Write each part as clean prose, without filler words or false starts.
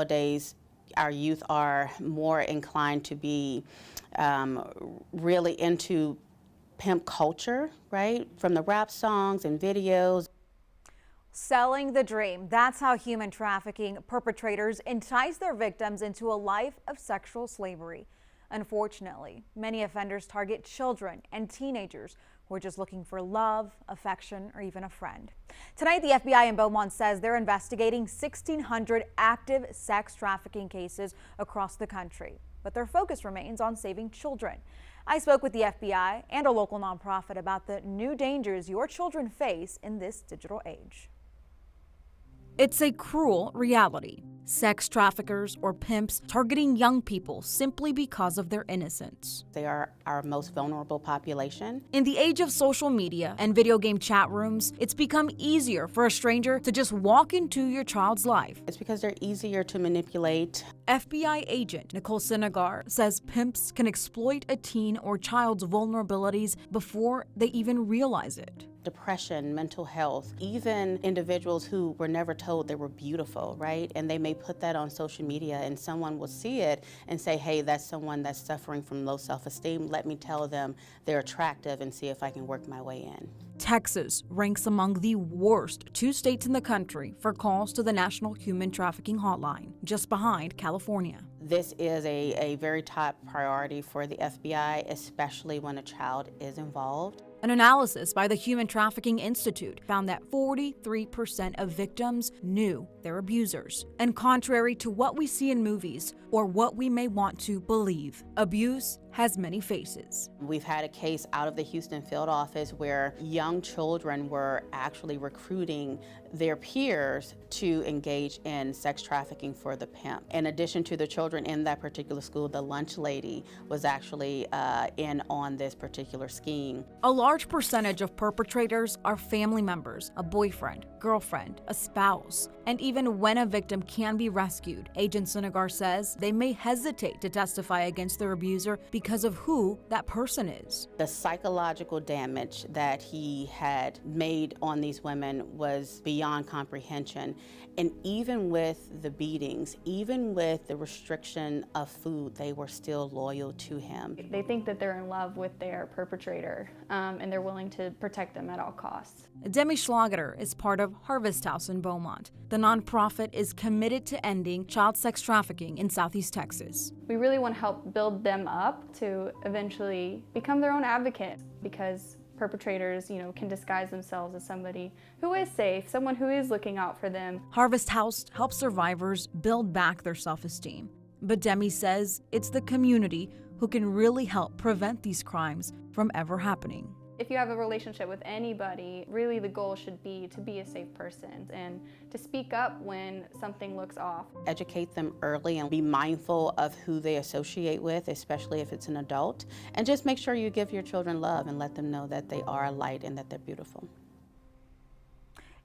Nowadays, our youth are more inclined to be really into pimp culture, right? From the rap songs and videos. Selling the dream. That's how human trafficking perpetrators entice their victims into a life of sexual slavery. Unfortunately, many offenders target children and teenagers who are just looking for love, affection, or even a friend. Tonight, the FBI in Beaumont says they're investigating 1,600 active sex trafficking cases across the country, but their focus remains on saving children. I spoke with the FBI and a local nonprofit about the new dangers your children face in this digital age. It's a cruel reality. Sex traffickers or pimps targeting young people simply because of their innocence. They are our most vulnerable population. In the age of social media and video game chat rooms, it's become easier for a stranger to just walk into your child's life. It's because they're easier to manipulate. FBI agent Nicole Sinegar says pimps can exploit a teen or child's vulnerabilities before they even realize it. Depression, mental health, even individuals who were never told they were beautiful, right? And they may put that on social media and someone will see it and say, hey, that's someone that's suffering from low self-esteem. Let me tell them they're attractive and see if I can work my way in. Texas ranks among the worst 2 states in the country for calls to the National Human Trafficking Hotline, just behind California. This is a very top priority for the FBI, especially when a child is involved. An analysis by the Human Trafficking Institute found that 43% of victims knew their abusers. And contrary to what we see in movies or what we may want to believe, abuse has many faces. We've had a case out of the Houston field office where young children were actually recruiting their peers to engage in sex trafficking for the pimp. In addition to the children in that particular school, the lunch lady was actually in on this particular scheme. A large percentage of perpetrators are family members, a boyfriend, girlfriend, a spouse. And even when a victim can be rescued, Agent Sinegar says they may hesitate to testify against their abuser because of who that person is. The psychological damage that he had made on these women was beyond comprehension. And even with the beatings, even with the restriction of food, they were still loyal to him. They think that they're in love with their perpetrator, and they're willing to protect them at all costs. Demi Schlageter is part of Harvest House in Beaumont. The nonprofit is committed to ending child sex trafficking in Southeast Texas. We really want to help build them up to eventually become their own advocate, because perpetrators, can disguise themselves as somebody who is safe, someone who is looking out for them. Harvest House helps survivors build back their self-esteem. But Demi says it's the community who can really help prevent these crimes from ever happening. If you have a relationship with anybody, really the goal should be to be a safe person and to speak up when something looks off. Educate them early and be mindful of who they associate with, especially if it's an adult. And just make sure you give your children love and let them know that they are a light and that they're beautiful.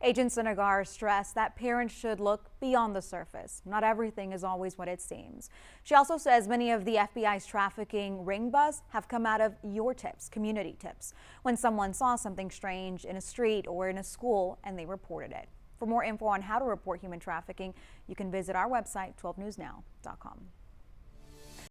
Agent Sinegar stressed that parents should look beyond the surface. Not everything is always what it seems. She also says many of the FBI's trafficking ring bust have come out of your tips, community tips, when someone saw something strange in a street or in a school and they reported it. For more info on how to report human trafficking, you can visit our website, 12newsnow.com.